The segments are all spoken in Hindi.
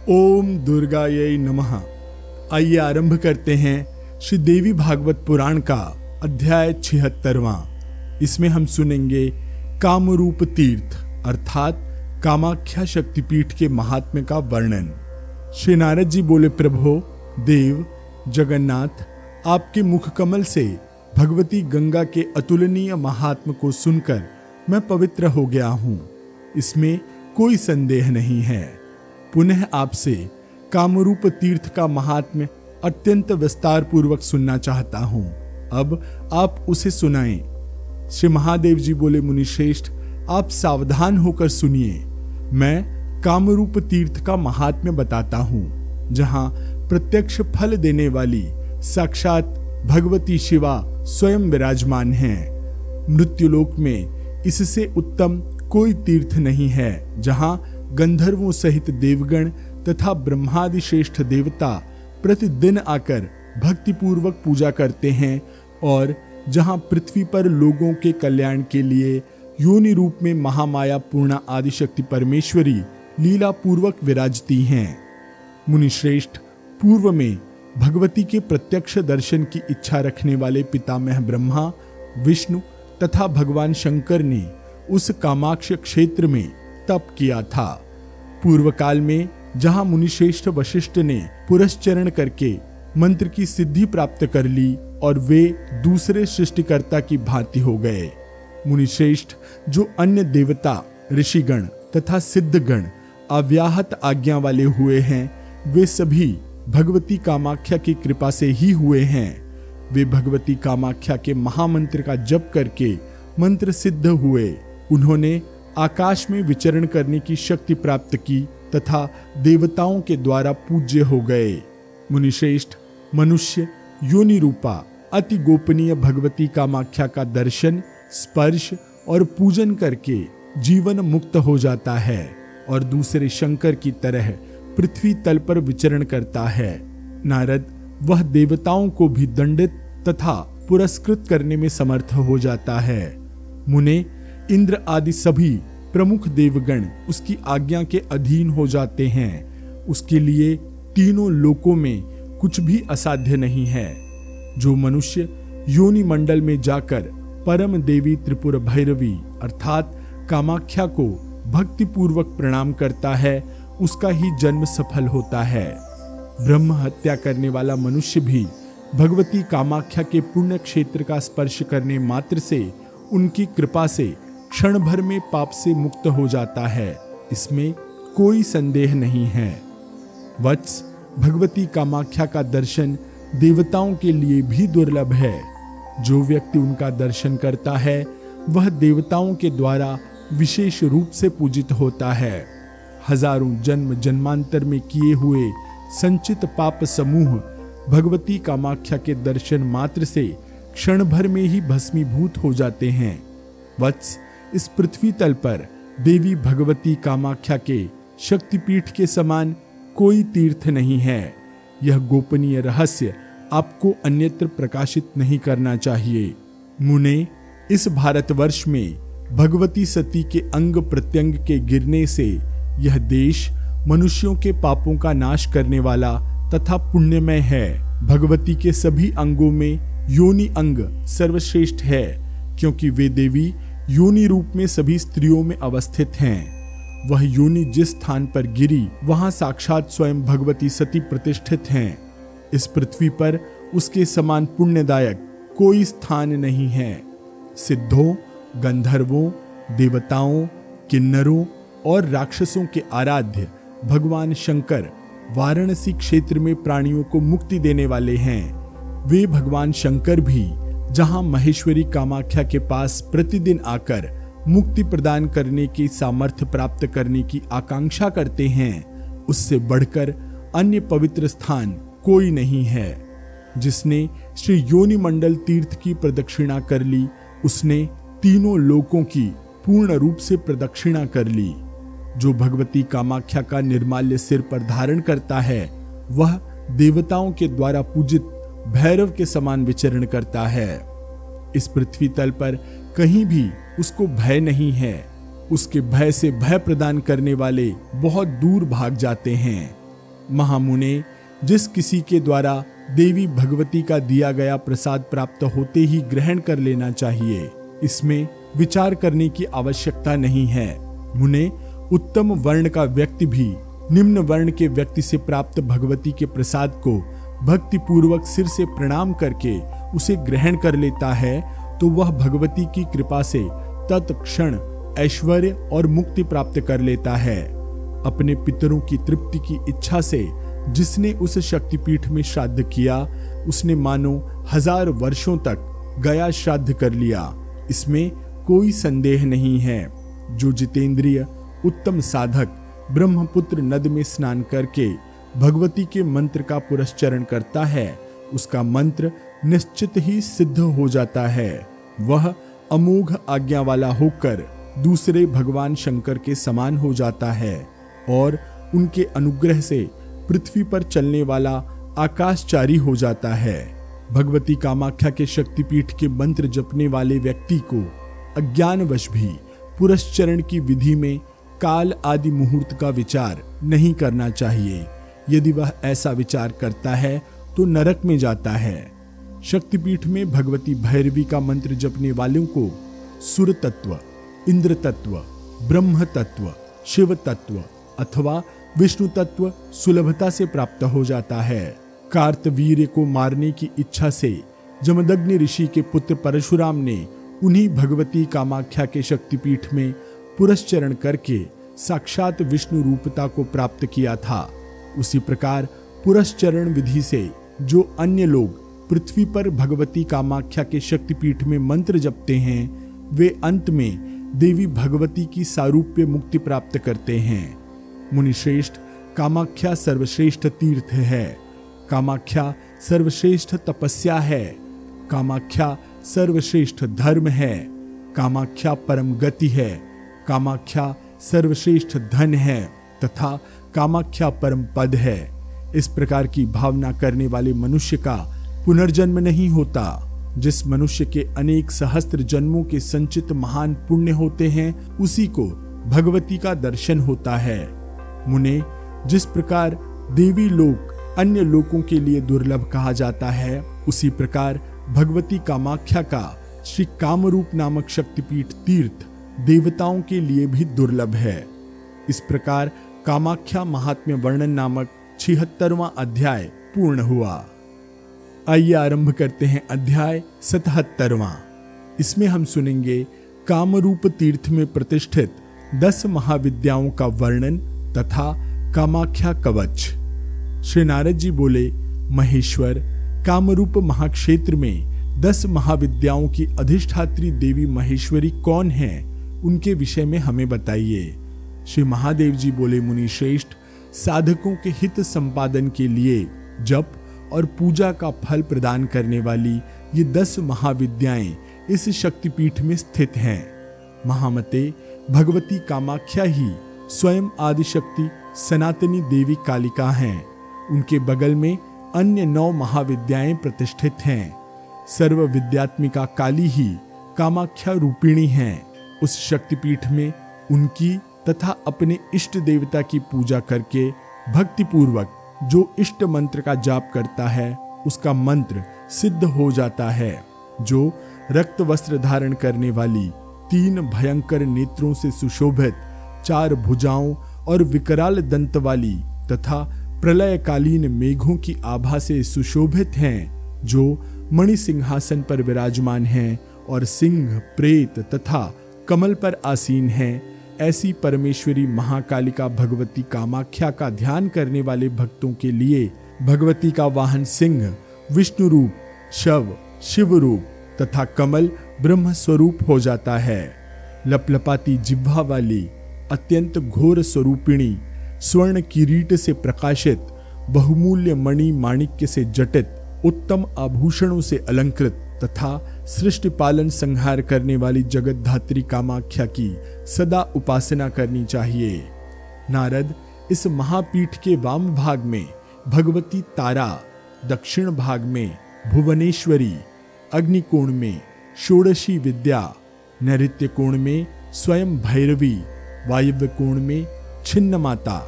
ओम दुर्गायै नमः। आइए आरंभ करते हैं श्री देवी भागवत पुराण का अध्याय 76वां। इसमें हम सुनेंगे कामरूप तीर्थ अर्थात कामाख्या शक्तिपीठ के महात्म्य का वर्णन। श्री नारद जी बोले, प्रभो देव जगन्नाथ, आपके मुख कमल से भगवती गंगा के अतुलनीय महात्म्य को सुनकर मैं पवित्र हो गया हूँ, इसमें कोई संदेह नहीं है। पुनः आपसे कामरूप तीर्थ का महात्म्य अत्यंत विस्तार पूर्वक सुनना चाहता हूँ। अब आप उसे सुनाएं। श्री महादेव जी बोले, मुनिश्रेष्ठ आप सावधान होकर सुनिए। मैं कामरूप तीर्थ का महात्म्य बताता हूँ, जहाँ प्रत्यक्ष फल देने वाली साक्षात भगवती शिवा स्वयं विराजमान हैं। मृत्युलोक में इससे उत्तम कोई तीर्थ नहीं है, जहाँ गंधर्वों सहित देवगण तथा ब्रह्मादि श्रेष्ठ देवता प्रतिदिन आकर भक्तिपूर्वक पूजा करते हैं और जहाँ पृथ्वी पर लोगों के कल्याण के लिए योनि रूप में महामाया पूर्णा आदिशक्ति परमेश्वरी लीला पूर्वक विराजती हैं। मुनिश्रेष्ठ, पूर्व में भगवती के प्रत्यक्ष दर्शन की इच्छा रखने वाले पितामह ब्रह्मा, विष्णु तथा भगवान शंकर ने उस कामाक्ष क्षेत्र में तप किया था। पूर्व काल में जहां मुनिश्रेष्ठ वशिष्ठ ने पुरस्चरण करके मंत्र की सिद्धि प्राप्त कर ली और वे दूसरे सृष्टिकर्ता की भांति हो गए। मुनिश्रेष्ठ, जो अन्य देवता ऋषिगण तथा सिद्धगण अव्याहत आज्ञा वाले हुए हैं, वे सभी भगवती कामाख्या की कृपा से ही हुए हैं। वे भगवती कामाख्या के महामंत्र का जप करके मंत्र सिद्ध हुए। उन्होंने आकाश में विचरण करने की शक्ति प्राप्त की तथा देवताओं के द्वारा पूज्य हो गए। मुनिश्रेष्ठ, मनुष्य योनि रूपा अति गोपनीय भगवती कामाख्या का दर्शन, स्पर्श और पूजन करके जीवन मुक्त हो जाता है और दूसरे शंकर की तरह पृथ्वी तल पर विचरण करता है। नारद, वह देवताओं को भी दंडित तथा पुरस्कृत करने में समर्थ हो जाता है। मुने, इंद्र आदि सभी प्रमुख देवगण उसकी आज्ञा के अधीन हो जाते हैं। उसके लिए तीनों लोकों में कुछ भी असाध्य नहीं है। जो मनुष्य योनि मंडल में जाकर परम देवी त्रिपुर भैरवी अर्थात कामाख्या को भक्ति पूर्वक प्रणाम करता है, उसका ही जन्म सफल होता है। ब्रह्म हत्या करने वाला मनुष्य भी भगवती कामाख्या के पुण्य क्षेत्र का स्पर्श करने मात्र से उनकी कृपा से क्षण भर में पाप से मुक्त हो जाता है, इसमें कोई संदेह नहीं है। वत्स, भगवती कामाख्या का दर्शन देवताओं के लिए भी दुर्लभ है। जो व्यक्ति उनका दर्शन करता है वह देवताओं के द्वारा विशेष रूप से पूजित होता है। हजारों जन्म जन्मांतर में किए हुए संचित पाप समूह भगवती कामाख्या के दर्शन मात्र से क्षण भर में ही भस्मीभूत हो जाते हैं। वत्स, इस पृथ्वी तल पर देवी भगवती कामाख्या के शक्तिपीठ के समान कोई तीर्थ नहीं है। यह गोपनीय रहस्य आपको अन्यत्र प्रकाशित नहीं करना चाहिए। मुने, इस भारतवर्ष में भगवती सती के अंग प्रत्यंग के गिरने से यह देश मनुष्यों के पापों का नाश करने वाला तथा पुण्यमय है। भगवती के सभी अंगों में योनि अंग सर्वश्रेष्ठ है, क्योंकि वे देवी योनि रूप में सभी स्त्रियों में अवस्थित हैं। वह योनि जिस स्थान पर गिरी वहां साक्षात स्वयं भगवती सती प्रतिष्ठित हैं। इस पृथ्वी पर उसके समान पुण्यदायक कोई स्थान नहीं है। सिद्धों, गंधर्वों, देवताओं, किन्नरों और राक्षसों के आराध्य भगवान शंकर वाराणसी क्षेत्र में प्राणियों को मुक्ति देने वाले हैं। वे भगवान शंकर भी जहां महेश्वरी कामाख्या के पास प्रतिदिन आकर मुक्ति प्रदान करने की सामर्थ्य प्राप्त करने की आकांक्षा करते हैं, उससे बढ़कर अन्य पवित्र स्थान कोई नहीं है। जिसने श्री योनि मंडल तीर्थ की प्रदक्षिणा कर ली, उसने तीनों लोकों की पूर्ण रूप से प्रदक्षिणा कर ली। जो भगवती कामाख्या का निर्माल्य सिर पर धारण करता है, वह देवताओं के द्वारा पूजित भैरव के समान विचरण करता है। इस पृथ्वी तल पर कहीं भी उसको भय नहीं है। उसके भय से भय प्रदान करने वाले बहुत दूर भाग जाते हैं। महामुने, जिस किसी के द्वारा देवी भगवती का दिया गया प्रसाद प्राप्त होते ही ग्रहण कर लेना चाहिए, इसमें विचार करने की आवश्यकता नहीं है। मुने, उत्तम वर्ण का व्यक्ति भी निम्न वर्ण के व्यक्ति से प्राप्त भगवती के प्रसाद को भक्ति पूर्वक सिर से प्रणाम करके उसे ग्रहण कर लेता है तो वह भगवती की कृपा से तत्क्षण ऐश्वर्य और मुक्ति प्राप्त कर लेता है। अपने पितरों की तृप्ति की इच्छा से जिसने उस शक्तिपीठ में श्राद्ध किया, उसने मानो 1000 वर्षों तक गया श्राद्ध कर लिया, इसमें कोई संदेह नहीं है। जो जितेंद्रिय उत्तम साधक ब्रह्मपुत्र नद में स्नान करके भगवती के मंत्र का पुरस्चरण करता है, उसका मंत्र निश्चित ही सिद्ध हो जाता है। वह अमोघ आज्ञा वाला होकर दूसरे भगवान शंकर के समान हो जाता है और उनके अनुग्रह से पृथ्वी पर चलने वाला आकाशचारी हो जाता है। भगवती कामाख्या के शक्तिपीठ के मंत्र जपने वाले व्यक्ति को अज्ञानवश भी पुरस्चरण की विधि में काल आदि मुहूर्त का विचार नहीं करना चाहिए। यदि वह ऐसा विचार करता है तो नरक में जाता है। शक्तिपीठ में भगवती भैरवी का मंत्र जपने वालों को सुर तत्व, इंद्र तत्व, ब्रह्म तत्व, शिव तत्व अथवा विष्णु तत्व सुलभता से प्राप्त हो जाता है। कार्तवीर्य को मारने की इच्छा से जमदग्नि ऋषि के पुत्र परशुराम ने उन्हीं भगवती कामाख्या के शक्तिपीठ में पुरस्चरण करके साक्षात विष्णु रूपता को प्राप्त किया था। उसी प्रकार पुरस्चरण विधि से जो अन्य लोग पृथ्वी पर भगवती कामाख्या के शक्तिपीठ में मंत्र जपते हैं, वे अंत में देवी भगवती की सारूप्य मुक्ति प्राप्त करते हैं। मुनिश्रेष्ठ, कामाख्या सर्वश्रेष्ठ तीर्थ है, कामाख्या सर्वश्रेष्ठ तपस्या है, कामाख्या सर्वश्रेष्ठ धर्म है, कामाख्या परम गति है, कामाख्या सर्वश्रेष्ठ धन है तथा कामाख्या परम पद है। इस प्रकार की भावना करने वाले मनुष्य का पुनर्जन्म नहीं होता। जिस मनुष्य के अनेक सहस्त्र जन्मों के संचित महान पुण्य होते हैं, उसी को भगवती का दर्शन होता है। मुने, जिस प्रकार देवी लोक अन्य लोकों के लिए दुर्लभ कहा जाता है, उसी प्रकार भगवती कामाख्या का श्री कामरूप नामक शक्तिपीठ तीर्थ देवताओं के लिए भी दुर्लभ है। इस प्रकार कामाख्या महात्म्य वर्णन नामक 76वां अध्याय पूर्ण हुआ। आइए आरंभ करते हैं अध्याय 77वां। इसमें हम सुनेंगे कामरूप तीर्थ में प्रतिष्ठित 10 महाविद्याओं का वर्णन तथा कामाख्या कवच। श्री नारद जी बोले, महेश्वर, कामरूप महाक्षेत्र में 10 महाविद्याओं की अधिष्ठात्री देवी महेश्वरी कौन है, उनके विषय में हमें बताइए। श्री महादेव जी बोले, मुनि श्रेष्ठ, साधकों के हित संपादन के लिए जप और पूजा का फल प्रदान करने वाली ये 10 महाविद्याएं इस शक्तिपीठ में स्थित हैं। महामते, भगवती कामाख्या ही स्वयं आदिशक्ति सनातनी देवी कालिका हैं। उनके बगल में अन्य 9 महाविद्याएं प्रतिष्ठित हैं। सर्व विद्यात्मिका काली ही कामाख्या रूपिणी हैं। उस शक्तिपीठ में उनकी तथा अपने इष्ट देवता की पूजा करके भक्ति पूर्वक जो इष्ट मंत्र का जाप करता है, उसका मंत्र सिद्ध हो जाता है। जो रक्त वस्त्र धारण करने वाली, 3 भयंकर नेत्रों से सुशोभित, 4 भुजाओं और विकराल दंत वाली तथा प्रलयकालीन मेघों की आभा से सुशोभित हैं, जो मणि सिंहासन पर विराजमान हैं और सिंह, प्रेत तथा कमल पर आसीन हैं, ऐसी परमेश्वरी महाकालिका भगवती कामाख्या का ध्यान करने वाले भक्तों के लिए भगवती का वाहन सिंह विष्णु रूप, शव शिव रूप तथा कमल ब्रह्म स्वरूप हो जाता है। लपलपाती जिह्वा वाली, अत्यंत घोर स्वरूपिणी, स्वर्ण किरीट से प्रकाशित, बहुमूल्य मणि माणिक्य से जटित, उत्तम आभूषणों से अलंकृत तथा सृष्टि पालन संहार करने वाली जगत धात्री कामाख्या की सदा उपासना करनी चाहिए। नारद, इस महापीठ के वाम भाग में भगवती तारा, दक्षिण भाग में भुवनेश्वरी, अग्निकोण में षोडशी विद्या, नैऋत्य कोण में स्वयं भैरवी, वायव्य कोण में छिन्न माता,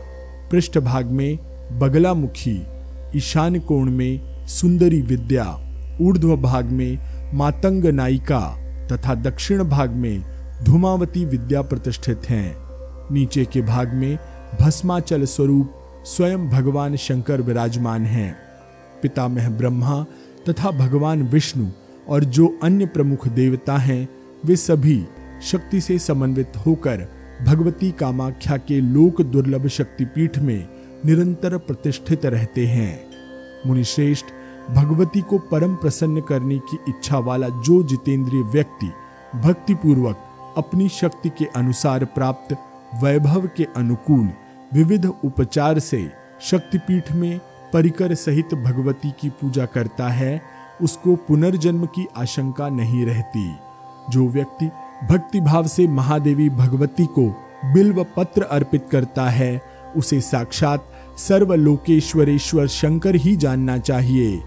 पृष्ठ भाग में बगलामुखी, ईशान कोण में सुंदरी विद्या, ऊर्ध्व भाग में मातंग नायिका तथा दक्षिण भाग में धूमावती विद्या प्रतिष्ठित हैं। नीचे के भाग में भस्माचल स्वरूप स्वयं भगवान शंकर विराजमान हैं। पितामह ब्रह्मा तथा भगवान विष्णु और जो अन्य प्रमुख देवता हैं वे सभी शक्ति से समन्वित होकर भगवती कामाख्या के लोक दुर्लभ शक्तिपीठ में निरंतर प्रतिष्ठित रहते हैं। मुनिश्रेष्ठ, भगवती को परम प्रसन्न करने की इच्छा वाला जो जितेंद्रिय व्यक्ति भक्तिपूर्वक अपनी शक्ति के अनुसार प्राप्त वैभव के अनुकूल विविध उपचार से शक्तिपीठ में परिकर सहित भगवती की पूजा करता है, उसको पुनर्जन्म की आशंका नहीं रहती। जो व्यक्ति भक्तिभाव से महादेवी भगवती को बिल्व पत्र अर्पित करता है, उसे साक्षात सर्वलोकेश्वरेश्वर शंकर ही जानना चाहिए।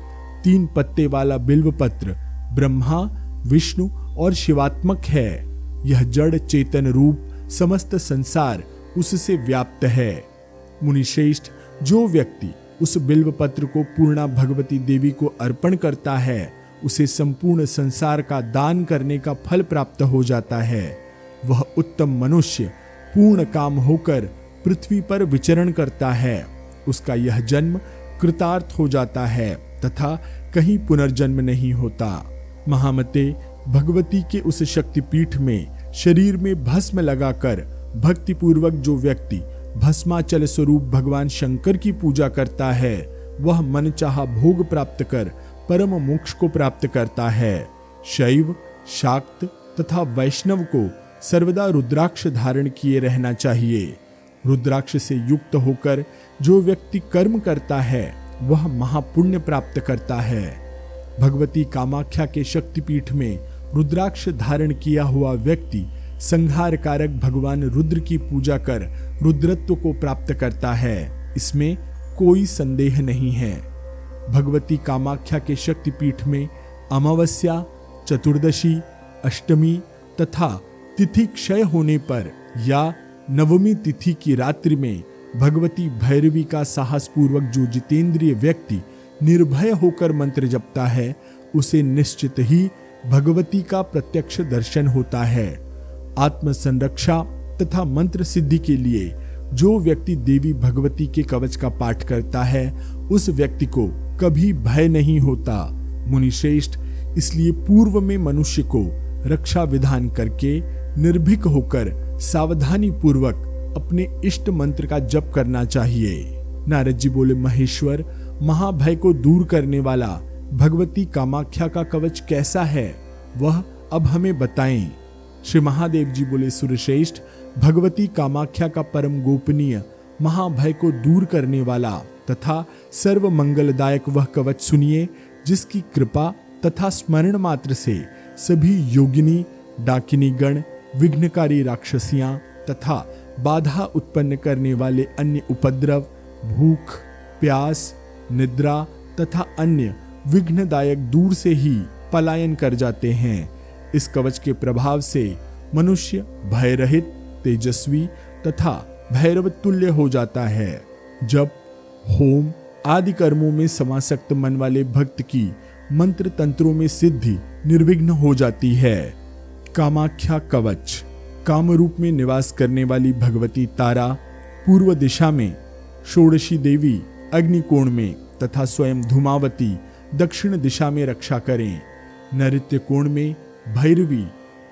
3 पत्ते वाला बिल्व पत्र ब्रह्मा, विष्णु और शिवात्मक है। यह जड़ चेतन रूप समस्त संसार उससे व्याप्त है। मुनिश्रेष्ठ, जो व्यक्ति उस बिल्व पत्र को पूर्णा भगवती देवी को अर्पण करता है, उसे संपूर्ण संसार का दान करने का फल प्राप्त हो जाता है। वह उत्तम मनुष्य पूर्ण काम होकर पृथ्वी पर विचरण करता है। उसका यह जन्म कृतार्थ हो जाता है तथा कहीं पुनर्जन्म नहीं होता। महामते, भगवती के उस शक्तिपीठ में शरीर में भस्म लगाकर भक्तिपूर्वक जो व्यक्ति भस्माचल स्वरूप भगवान शंकर की पूजा करता है, वह मनचाहा भोग प्राप्त कर परम मोक्ष को प्राप्त करता है। शैव, शाक्त तथा वैष्णव को सर्वदा रुद्राक्ष धारण किए रहना चाहिए। रुद्राक्ष से युक्त होकर जो व्यक्ति कर्म करता है वह महापुण्य प्राप्त करता है। भगवती कामाख्या के शक्तिपीठ में रुद्राक्ष धारण किया हुआ व्यक्ति संहार कारक भगवान रुद्र की पूजा कर रुद्रत्व को प्राप्त करता है, इसमें कोई संदेह नहीं है। भगवती कामाख्या के शक्तिपीठ में अमावस्या, चतुर्दशी, अष्टमी तथा तिथि क्षय होने पर या नवमी तिथि की रात्रि में भगवती भैरवी का साहसपूर्वक जो जितेंद्रिय व्यक्ति निर्भय होकर मंत्र जपता है, उसे निश्चित ही भगवती का प्रत्यक्ष दर्शन होता है। आत्म संरक्षा तथा मंत्र सिद्धि के लिए जो व्यक्ति देवी भगवती के कवच का पाठ करता है, उस व्यक्ति को कभी भय नहीं होता। मुनिश्रेष्ठ, इसलिए पूर्व में मनुष्य को रक्षा विधान करके निर्भीक होकर सावधानी पूर्वक अपने इष्ट मंत्र का जप करना चाहिए। नारद जी बोले, महेश्वर, महाभय को दूर करने वाला भगवती कामाख्या का कवच कैसा है, वह अब हमें बताएं। श्री महादेव जी बोले, सुरश्रेष्ठ, भगवती कामाख्या का परम गोपनीय महाभय को दूर करने वाला तथा सर्व मंगलदायक वह कवच सुनिए, जिसकी कृपा तथा स्मरण मात्र से सभी योगिनी, डाकिनी गण, विघ्नकारी राक्षसियां तथा बाधा उत्पन्न करने वाले अन्य उपद्रव, भूख, प्यास, निद्रा तथा अन्य विघ्नदायक दूर से ही पलायन कर जाते हैं। इस कवच के प्रभाव से मनुष्य भय रहित, तेजस्वी तथा भैरव तुल्य हो जाता है। जब होम आदि कर्मों में समासक्त मन वाले भक्त की मंत्र तंत्रों में सिद्धि निर्विघ्न हो जाती है। कामाख्या कवच। काम रूप में निवास करने वाली भगवती तारा पूर्व दिशा में, षोडशी देवी अग्निकोण में तथा स्वयं धूमावती दक्षिण दिशा में रक्षा करें। नैऋत्य कोण में भैरवी,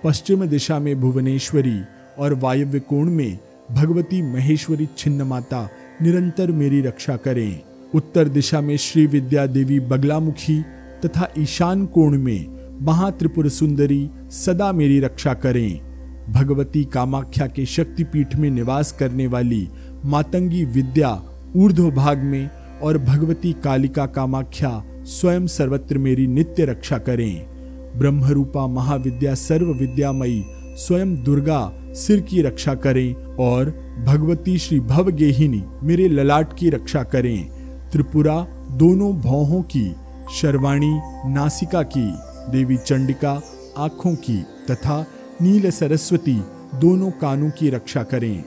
पश्चिम दिशा में भुवनेश्वरी और वायव्य कोण में भगवती महेश्वरी छिन्न माता निरंतर मेरी रक्षा करें। उत्तर दिशा में श्री विद्या देवी बगलामुखी तथा ईशान कोण में महात्रिपुर सुंदरी सदा मेरी रक्षा करें। भगवती कामाख्या के शक्तिपीठ में निवास करने वाली मातंगी विद्या ऊर्ध्व भाग में और भगवती कालिका कामाख्या स्वयं सर्वत्र मेरी नित्य रक्षा करें। ब्रह्मरूपा महाविद्या सर्व विद्यामयी स्वयं दुर्गा सिर की रक्षा करें और भगवती श्री भवगेहिनी मेरे ललाट की रक्षा करें। त्रिपुरा दोनों भौहों की, शर्वाणी नासिका की, देवी चंडिका आँखों की तथा नील सरस्वती दोनों कानों की रक्षा करें।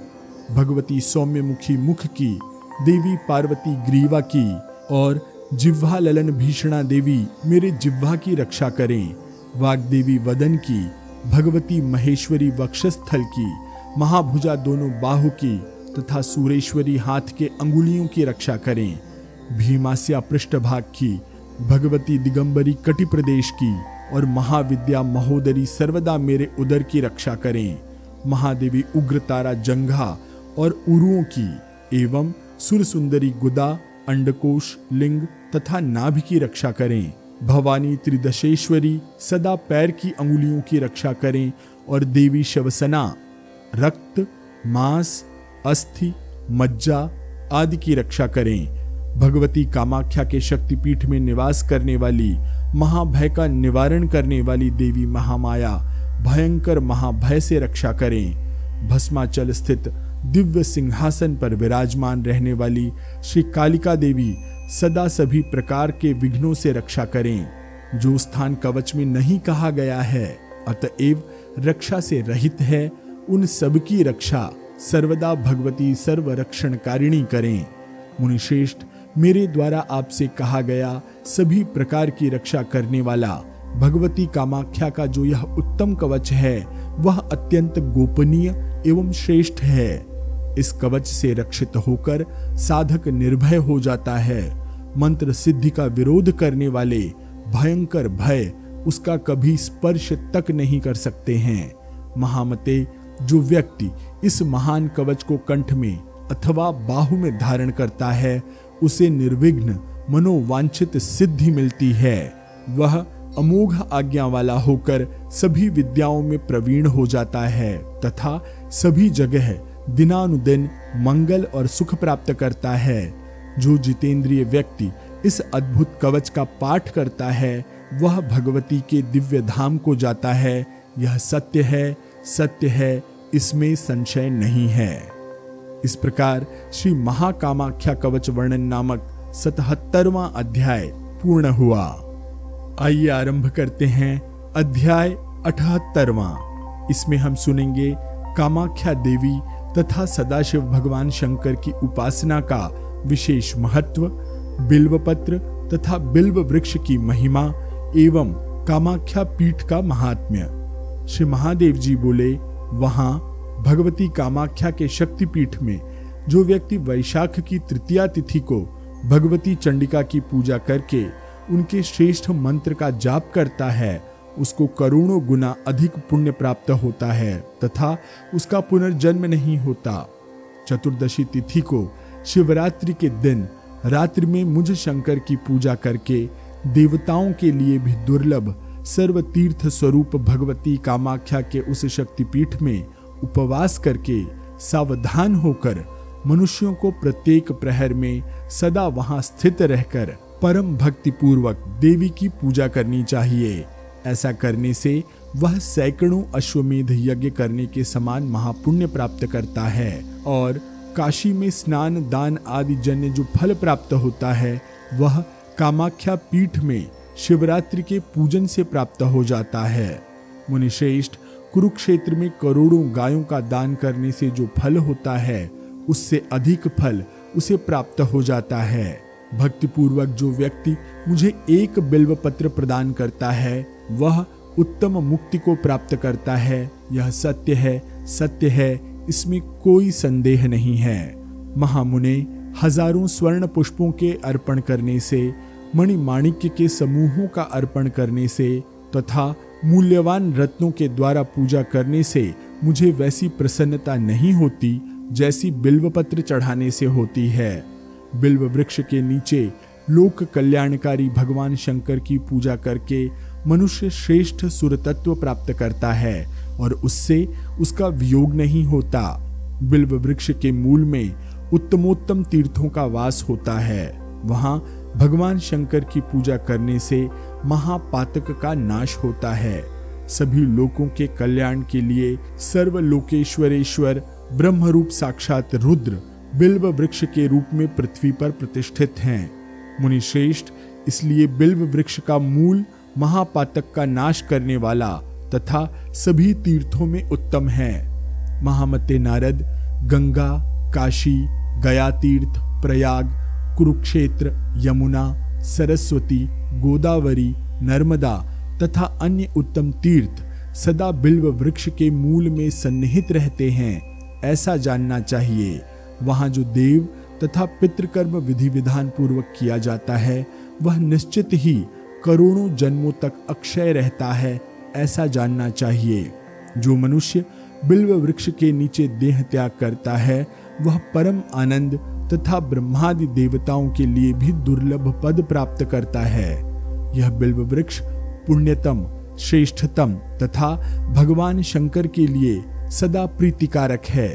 भगवती सौम्यमुखी मुख की, देवी पार्वती ग्रीवा की और जिह्वा ललन भीषणा देवी मेरे जिह्वा की रक्षा करें। वाग्देवी वदन की, भगवती महेश्वरी वक्षस्थल की, महाभुजा दोनों बाहु की तथा सूरेश्वरी हाथ के अंगुलियों की रक्षा करें। भीमास्या पृष्ठभाग की, भगवती दिगंबरी कटि प्रदेश की और महाविद्या महोदरी सर्वदा मेरे उदर की रक्षा करें। महादेवी उग्रतारा जंघा और उरुओं की एवं सुरसुंदरी गुदा, अंडकोश, लिंग तथा नाभि की रक्षा करें। भवानी त्रिदशेश्वरी सदा पैर की अंगुलियों की रक्षा करें और देवी शवसना रक्त, मांस, अस्थि, मज्जा आदि की रक्षा करें। भगवती कामाख्या के शक्तिपीठ में निवास करने वाली, महाभय का निवारण करने वाली देवी महामाया भयंकर महाभय से रक्षा करें। भस्माचल स्थित दिव्य सिंहासन पर विराजमान रहने वाली श्री कालिका देवी सदा सभी प्रकार के विघ्नों से रक्षा करें। जो स्थान कवच में नहीं कहा गया है अतएव रक्षा से रहित है, उन सब की रक्षा सर्वदा भगवती सर्वरक्षणकारिणी करें। मुनिश्रेष्ठ, मेरे द्वारा आपसे कहा गया सभी प्रकार की रक्षा करने वाला भगवती कामाख्या का जो यह उत्तम कवच है वह अत्यंत गोपनीय एवं श्रेष्ठ है। इस कवच से रक्षित होकर साधक निर्भय हो जाता है। मंत्र सिद्धि का विरोध करने वाले भयंकर भय उसका कभी स्पर्श तक नहीं कर सकते हैं। महामते, जो व्यक्ति इस महान कवच को कंठ में अथवा बाहु में धारण करता है उसे निर्विघ्न मनोवांछित सिद्धि मिलती है। वह अमोघ आज्ञा वाला होकर सभी विद्याओं में प्रवीण हो जाता है तथा सभी जगह दिनानुदिन मंगल और सुख प्राप्त करता है। जो जितेंद्रिय व्यक्ति इस अद्भुत कवच का पाठ करता है वह भगवती के दिव्य धाम को जाता है। यह सत्य है, सत्य है, इसमें संशय नहीं है। इस प्रकार श्री महाकामाख्या कवच वर्णन नामक 77वां अध्याय पूर्ण हुआ। आइए आरंभ करते हैं अध्याय 78वां। इसमें हम सुनेंगे कामाख्या देवी तथा सदाशिव भगवान शंकर की उपासना का विशेष महत्व, बिल्वपत्र तथा बिल्व वृक्ष की महिमा एवं कामाख्या पीठ का महात्म्य। श्री महादेव जी बोले, वहां भगवती कामाख्या के शक्तिपीठ में जो व्यक्ति वैशाख की तृतीया तिथि को भगवती चंडिका की पूजा करके उनके श्रेष्ठ मंत्र का जाप करता है उसको करोड़ों गुना अधिक पुण्य प्राप्त होता है तथा उसका पुनर्जन्म नहीं होता। चतुर्दशी तिथि को शिवरात्रि के दिन रात्रि में मुझ शंकर की पूजा करके देवताओं के लिए भी दुर्लभ सर्व तीर्थ स्वरूप भगवती कामाख्या के उस शक्तिपीठ में उपवास करके सावधान होकर मनुष्यों को प्रत्येक प्रहर में सदा वहां स्थित रहकर परम भक्ति पूर्वक देवी की पूजा करनी चाहिए। ऐसा करने से वह सैकड़ों अश्वमेध यज्ञ करने के समान महापुण्य प्राप्त करता है और काशी में स्नान दान आदि जन्य जो फल प्राप्त होता है वह कामाख्या पीठ में शिवरात्रि के पूजन से प्राप्त हो जाता है। मुनिश्रेष्ठ, कुरुक्षेत्र में करोड़ों गायों का दान करने से जो फल होता है उससे अधिक फल उसे प्राप्त हो जाता है। भक्ति पूर्वक जो व्यक्ति मुझे एक बिल्व पत्र प्रदान करता है वह उत्तम मुक्ति को प्राप्त करता है। यह सत्य है, सत्य है, इसमें कोई संदेह नहीं है। महामुने, हजारों स्वर्ण पुष्पों के अर्पण करने से, मणिमाणिक्य के समूहों का अर्पण करने से तथा मूल्यवान रत्नों के द्वारा पूजा करने से मुझे वैसी प्रसन्नता नहीं होती जैसी बिल्वपत्र चढ़ाने से होती है। बिल्व वृक्ष के नीचे लोक कल्याणकारी भगवान शंकर की पूजा करके मनुष्य श्रेष्ठ सुरतत्व प्राप्त करता है और उससे उसका वियोग नहीं होता। बिल्व वृक्ष के मूल में उत्तमोत्तम तीर्थों का वास होता है। वहां भगवान शंकर की पूजा करने से महापातक का नाश होता है। सभी लोकों के कल्याण के लिए सर्वलोकेश्वरेश्वर ब्रह्मरूप साक्षात रुद्र बिल्व वृक्ष के रूप में पृथ्वी पर प्रतिष्ठित हैं। मुनिश्रेष्ठ, इसलिए बिल्व वृक्ष का मूल महापातक का नाश करने वाला तथा सभी तीर्थों में उत्तम है। महामते नारद, गंगा, काशी, गया तीर्थ, प्रयाग, कुरुक्षेत्र, यमुना, सरस्वती, गोदावरी, नर्मदा तथा अन्य उत्तम तीर्थ सदा बिल्व वृक्ष के मूल में सन्निहित रहते हैं, ऐसा जानना चाहिए। वहां जो देव तथा पितृकर्म विधि विधान पूर्वक किया जाता है वह निश्चित ही करोड़ों जन्मों तक अक्षय रहता है, ऐसा जानना चाहिए। जो मनुष्य बिल्व वृक्ष के नीचे देह त्याग करता है वह परम आनंद तथा ब्रह्मादि देवताओं के लिए भी दुर्लभ पद प्राप्त करता है। यह बिल्व वृक्ष पुण्यतम, श्रेष्ठतम तथा भगवान शंकर के लिए सदा प्रीतिकारक है।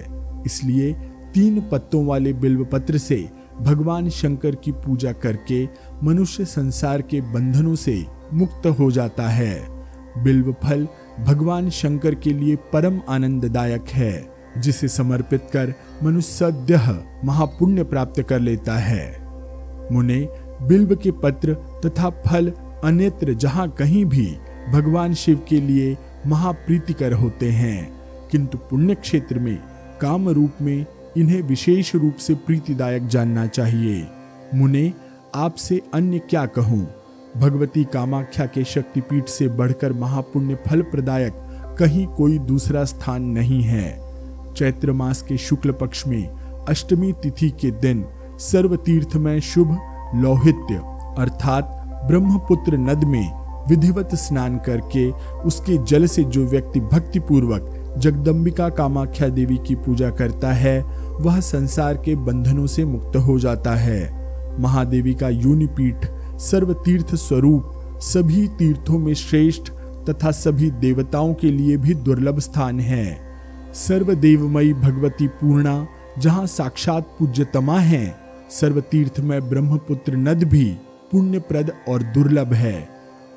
इसलिए 3 पत्तों वाले बिल्व पत्र से भगवान शंकर की पूजा करके मनुष्य संसार के बंधनों से मुक्त हो जाता है। बिल्व फल भगवान शंकर के लिए परम आनंददायक है, जिसे समर्पित कर मनुष्य सद्यः महापुण्य प्राप्त कर लेता है। मुने, बिल्व के पत्र तथा फल अन्यत्र जहाँ कहीं भी भगवान शिव के लिए महाप्रीतिकर होते हैं, किंतु पुण्य क्षेत्र में काम रूप में इन्हें विशेष रूप से प्रीतिदायक जानना चाहिए। मुने, आपसे अन्य क्या कहूँ, भगवती कामाख्या के शक्तिपीठ से बढ़कर महापुण्य फल प्रदायक कहीं कोई दूसरा स्थान नहीं है। चैत्र मास के शुक्ल पक्ष में अष्टमी तिथि के दिन सर्व तीर्थ में शुभ लौहित्य अर्थात ब्रह्मपुत्र नद में विधिवत स्नान करके उसके जल से जो व्यक्ति भक्ति पूर्वक जगदम्बिका कामाख्या देवी की पूजा करता है वह संसार के बंधनों से मुक्त हो जाता है। महादेवी का योनिपीठ सर्व तीर्थ स्वरूप सभी तीर्थों में श्रेष्ठ तथा सभी देवताओं के लिए भी दुर्लभ स्थान है। सर्वदेवमयी भगवती पूर्णा जहाँ साक्षात पूज्यतमा है, सर्व तीर्थ में ब्रह्मपुत्र नद भी पुण्यप्रद और दुर्लभ है।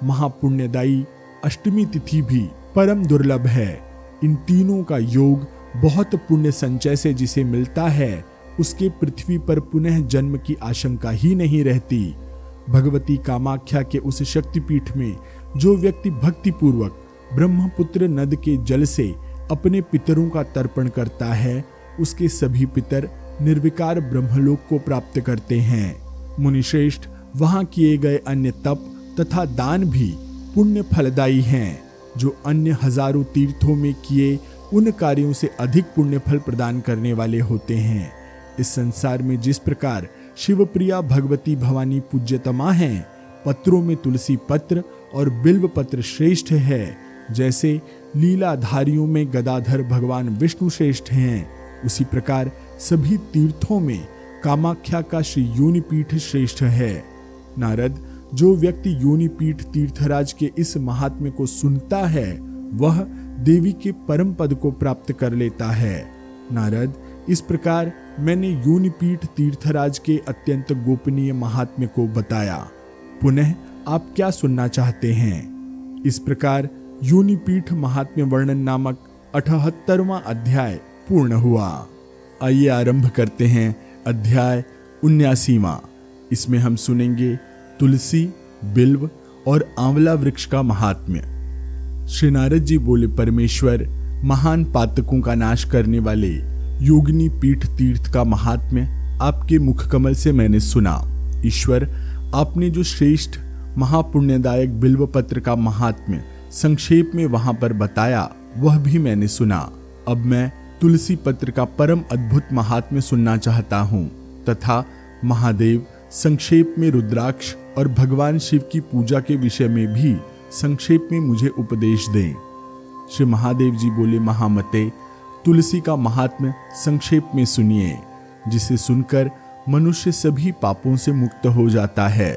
महापुण्यदायी अष्टमी तिथि भी परम दुर्लभ है। इन तीनों का योग बहुत पुण्य संचय से जिसे मिलता है उसके पृथ्वी पर पुनः जन्म की आशंका ही नहीं रहती। भगवती कामाख्या के उस शक्तिपीठ में जो व्यक्ति भक्ति पूर्वक ब्रह्मपुत्र नद के जल से अपने पितरों का तर्पण करता है उसके सभी पितर निर्विकार ब्रह्मलोक को प्राप्त करते हैं। मुनिश्रेष्ठ, वहां किए गए अन्य तप तथा दान भी पुण्य फलदायी हैं, जो अन्य हजारों तीर्थों में किए उन कार्यों से अधिक पुण्य फल प्रदान करने वाले होते हैं। इस संसार में जिस प्रकार शिवप्रिया भगवती भवानी पूज्यतमा हैं, पत्रों में तुलसी पत्र और बिल्व पत्र श्रेष्ठ है, जैसे लीलाधारियों में गदाधर भगवान विष्णु श्रेष्ठ हैं, उसी प्रकार सभी तीर्थों में कामाख्या का श्री योनिपीठ श्रेष्ठ है। नारद, जो व्यक्ति योनिपीठ तीर्थराज के इस महात्म्य को सुनता है वह देवी के परम पद को प्राप्त कर लेता है। नारद, इस प्रकार मैंने योनिपीठ तीर्थराज के अत्यंत गोपनीय महात्म्य को बताया। पुनः आप क्या सुनना चाहते हैं? इस प्रकार योनिपीठ महात्म्य वर्णन नामक 78वां अध्याय पूर्ण हुआ। आइए आरंभ करते हैं अध्याय 79वां। इसमें हम सुनेंगे तुलसी, बिल्व और आंवला वृक्ष का महात्म्य। श्री नारद जी बोले, परमेश्वर, महान पातकों का नाश करने वाले योगिनी पीठ तीर्थ का महात्म्य आपके मुख कमल से मैंने सुना। ईश्वर, आपने जो श्रेष्ठ महापुण्यदायक बिल्व पत्र का महात्म्य संक्षेप में वहां पर बताया वह भी मैंने सुना। अब मैं तुलसी पत्र का परम अद्भुत महात्म्य सुनना चाहता हूँ तथा महादेव संक्षेप में रुद्राक्ष और भगवान शिव की पूजा के विषय में भी संक्षेप में मुझे उपदेश दें। श्री महादेव जी बोले, महामते, तुलसी का महात्म्य संक्षेप में सुनिए, जिसे सुनकर मनुष्य सभी पापों से मुक्त हो जाता है।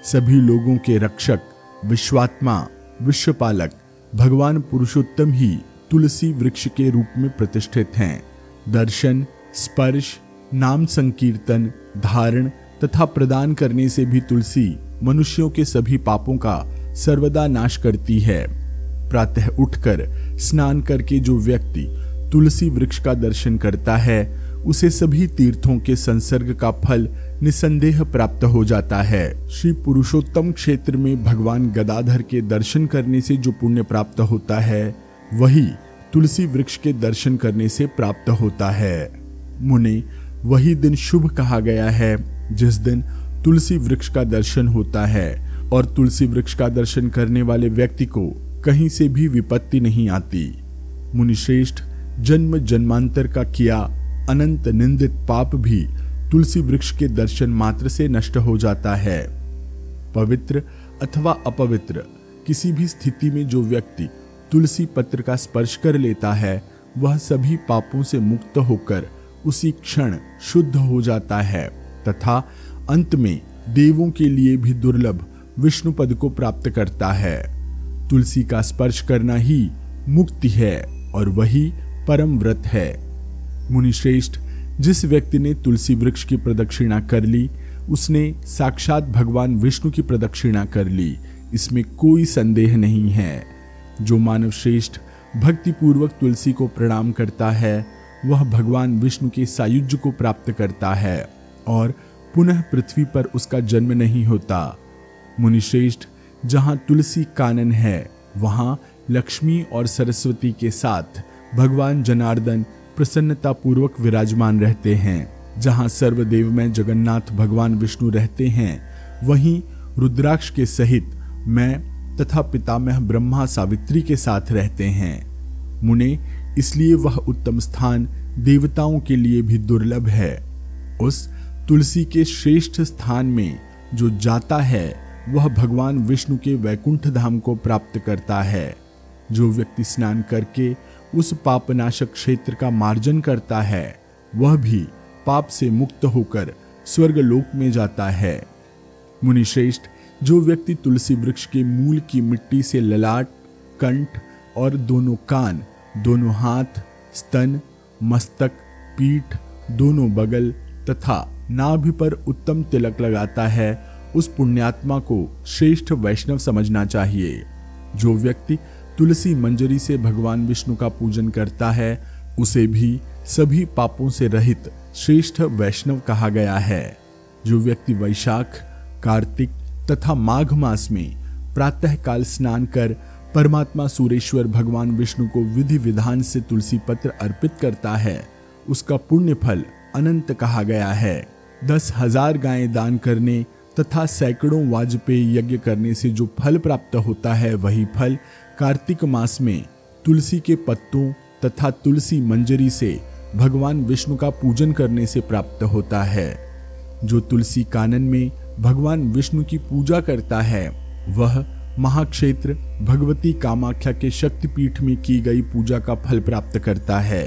सभी लोगों के रक्षक, विश्वात्मा, विश्वपालक भगवान पुरुषोत्तम ही तुलसी वृक्ष के रूप में प्रतिष्ठित हैं। दर्शन, स्पर्श, नाम संकीर्तन, धारण तथा प्रदान करने से भी तुलसी मनुष्यों के सभी पापों का सर्वदा नाश करती है। प्रातः उठकर स्नान करके जो व्यक्ति तुलसी वृक्ष का दर्शन करता है उसे सभी तीर्थों के संसर्ग का फल निसंदेह प्राप्त हो जाता है। श्री पुरुषोत्तम क्षेत्र में भगवान गदाधर के दर्शन करने से जो पुण्य प्राप्त होता है वही तुलसी वृक्ष के दर्शन करने से प्राप्त होता है। मुने, वही दिन शुभ कहा गया है जिस दिन तुलसी वृक्ष का दर्शन होता है, और तुलसी वृक्ष का दर्शन करने वाले व्यक्ति को कहीं से भी विपत्ति नहीं आती। मुनिश्रेष्ठ, जन्म जन्मांतर का किया अनंत निंदित पाप भी तुलसी वृक्ष के दर्शन मात्र से नष्ट हो जाता है। पवित्र अथवा अपवित्र किसी भी स्थिति में जो व्यक्ति तुलसी पत्र का स्पर्श कर लेता है वह सभी पापों से मुक्त होकर उसी क्षण शुद्ध हो जाता है तथा अंत में देवों के लिए भी दुर्लभ विष्णु पद को प्राप्त करता है। तुलसी का स्पर्श करना ही मुक्ति है और वही परम व्रत है। मुनिश्रेष्ठ, जिस व्यक्ति ने तुलसी वृक्ष की प्रदक्षिणा कर ली उसने साक्षात भगवान विष्णु की प्रदक्षिणा कर ली, इसमें कोई संदेह नहीं है। जो मानव श्रेष्ठ भक्ति पूर्वक तुलसी को प्रणाम करता है वह भगवान विष्णु के सायुज्य को प्राप्त करता है और पुनः पृथ्वी पर उसका जन्म नहीं होता। मुनिश्रेष्ठ, जहाँ तुलसी कानन है वहाँ लक्ष्मी और सरस्वती के साथ भगवान जनार्दन प्रसन्नता पूर्वक विराजमान रहते हैं। जहाँ सर्वदेव में जगन्नाथ भगवान विष्णु रहते हैं वहीं रुद्राक्ष के सहित मैं तथा पितामह ब्रह्मा सावित्री के साथ रहते हैं। मुने, इसलिए वह उत्तम स्थान देवताओं के लिए भी दुर्लभ है। उस तुलसी के श्रेष्ठ स्थान में जो जाता है वह भगवान विष्णु के वैकुंठ धाम को प्राप्त करता है। जो व्यक्ति स्नान करके उस पापनाशक क्षेत्र का मार्जन करता है वह भी पाप से मुक्त होकर स्वर्गलोक में जाता है। मुनिश्रेष्ठ, जो व्यक्ति तुलसी वृक्ष के मूल की मिट्टी से ललाट, कंठ और दोनों कान, दोनों हाथ, स्तन, मस्तक, पीठ, दोनों बगल तथा नाभि पर उत्तम तिलक लगाता है उस पुण्यात्मा को श्रेष्ठ वैष्णव समझना चाहिए। जो व्यक्ति तुलसी मंजरी से भगवान विष्णु का पूजन करता है उसे भी सभी पापों से रहित श्रेष्ठ वैष्णव कहा गया है। जो व्यक्ति वैशाख, कार्तिक तथा माघ मास में प्रातः काल स्नान कर परमात्मा सूरेश्वर भगवान विष्णु को विधि विधान से तुलसी पत्र अर्पित करता है उसका पुण्य फल अनंत कहा गया है। 10,000 गायें दान करने तथा सैकड़ों वाजपेयी यज्ञ करने से जो फल प्राप्त होता है वही फल कार्तिक मास में तुलसी के पत्तों तथा तुलसी मंजरी से भगवान विष्णु का पूजन करने से प्राप्त होता है। जो तुलसी कानन में भगवान विष्णु की पूजा करता है वह महाक्षेत्र भगवती कामाख्या के शक्तिपीठ में की गई पूजा का फल प्राप्त करता है।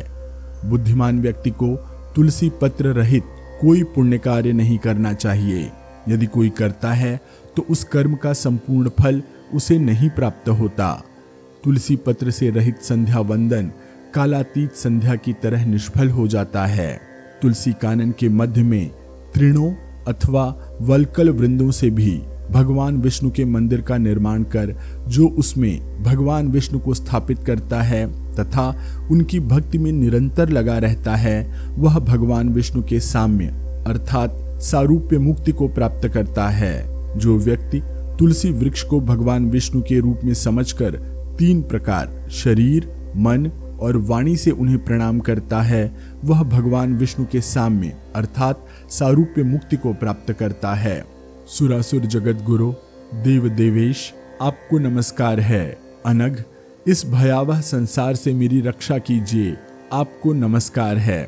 बुद्धिमान व्यक्ति को तुलसी पत्र रहित कोई पुण्य कार्य नहीं करना चाहिए। यदि कोई करता है तो उस कर्म का संपूर्ण फल उसे नहीं प्राप्त होता। तुलसी पत्र से रहित संध्या वंदन कालातीत संध्या की तरह निष्फल हो जाता है। तुलसी कानन के मध्य में तृणों अथवा वल्कल वृंदों से भी भगवान विष्णु के मंदिर का निर्माण कर जो उसमें भगवान विष्णु को स्थापित करता है तथा उनकी भक्ति में निरंतर लगा रहता है वह भगवान विष्णु के साम्य अर्थात सारूप्य मुक्ति को प्राप्त करता है। जो व्यक्ति तुलसी वृक्ष को भगवान विष्णु के रूप में समझकर 3 प्रकार शरीर, मन और वाणी से उन्हें प्रणाम करता है वह भगवान विष्णु के साम्य अर्थात सारूप्य मुक्ति को प्राप्त करता है। सुरासुर जगत गुरु देव देवेश, आपको नमस्कार है। अनघ, इस भयावह संसार से मेरी रक्षा कीजिए, आपको नमस्कार है।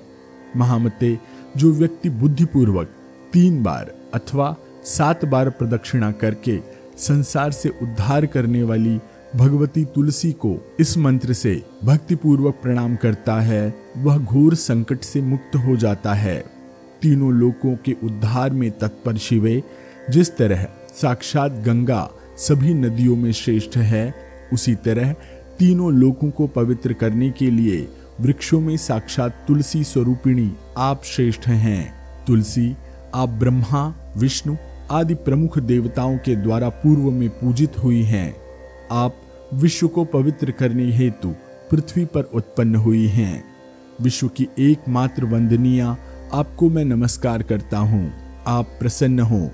महामते, जो व्यक्ति बुद्धिपूर्वक 3 बार अथवा 7 बार प्रदक्षिणा करके संसार से उद्धार करने वाली भगवती तुलसी को इस मंत्र से भक्तिपूर्वक प्रणाम करता है वह घोर संकट से मुक्त हो जाता है। तीनों लोकों के उद्धार में तत्पर शिवे जिस तरह साक्षात गंगा सभी नदियों में श्रेष्ठ है उसी तरह तीनों लोकों को पवित्र करने के लिए वृक्षों में साक्षात तुलसी स्वरूपिणी आप श्रेष्ठ हैं। तुलसी, आप ब्रह्मा, विष्णु आदि प्रमुख देवताओं के द्वारा पूर्व में पूजित हुई हैं। आप विश्व को पवित्र करने हेतु पृथ्वी पर उत्पन्न हुई हैं। विश्व की एकमात्र वंदनीया आपको मैं नमस्कार करता हूँ, आप प्रसन्न हो।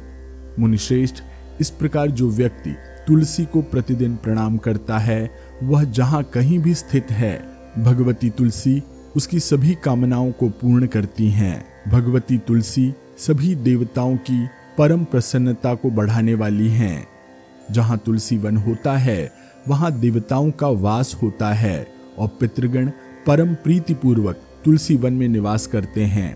मुनिश्रेष्ठ, इस प्रकार जो व्यक्ति तुलसी को प्रतिदिन प्रणाम करता है वह जहाँ कहीं भी स्थित है भगवती तुलसी उसकी सभी कामनाओं को पूर्ण करती हैं। भगवती तुलसी सभी देवताओं की परम प्रसन्नता को बढ़ाने वाली हैं। जहाँ तुलसी वन होता है वहाँ देवताओं का वास होता है और पितृगण परम प्रीति पूर्वक तुलसी वन में निवास करते हैं।